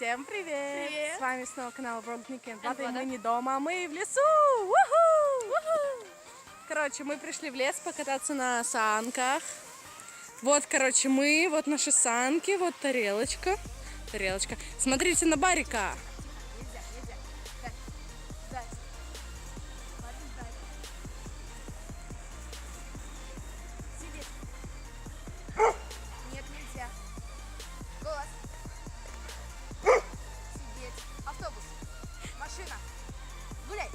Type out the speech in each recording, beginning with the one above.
Всем привет! Привет! С вами снова канал Vlognik and Влада, и Влада. мы не дома, а мы в лесу! Уху! Короче, мы пришли в лес покататься на санках. Вот, короче, мы, вот наши санки, вот тарелочка. Смотрите на Барика. Нельзя. Сдать. Парень, сдать. Сидеть. Нет, нельзя. Голос. Сидеть. Автобус. Машина. Гуляй.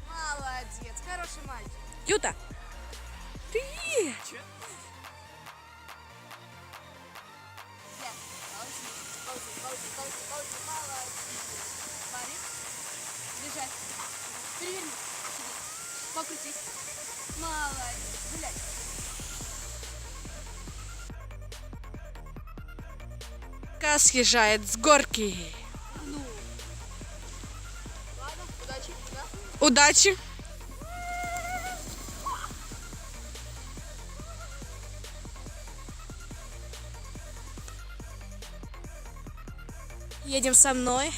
Молодец. Хороший мальчик. Юта! Привет! Паузи. Молодец. Барик. Бежать. Переверни. Сидеть. Покрутись. Молодец. Гуляй. Ка съезжает с горки. Ну. Ладно, удачи. Да? Удачи! Едем со мной.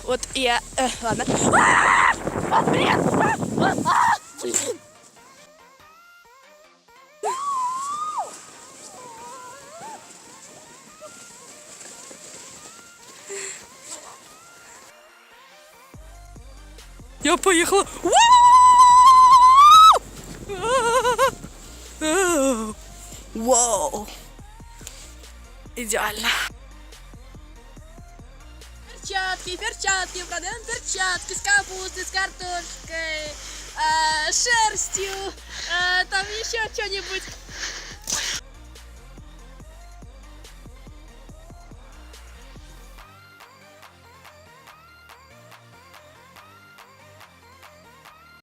Вот я... ладно. Блин. Я поехала. Вау! Идеально. Перчатки, продаем перчатки с капустой, с картошкой, шерстью, там еще что-нибудь.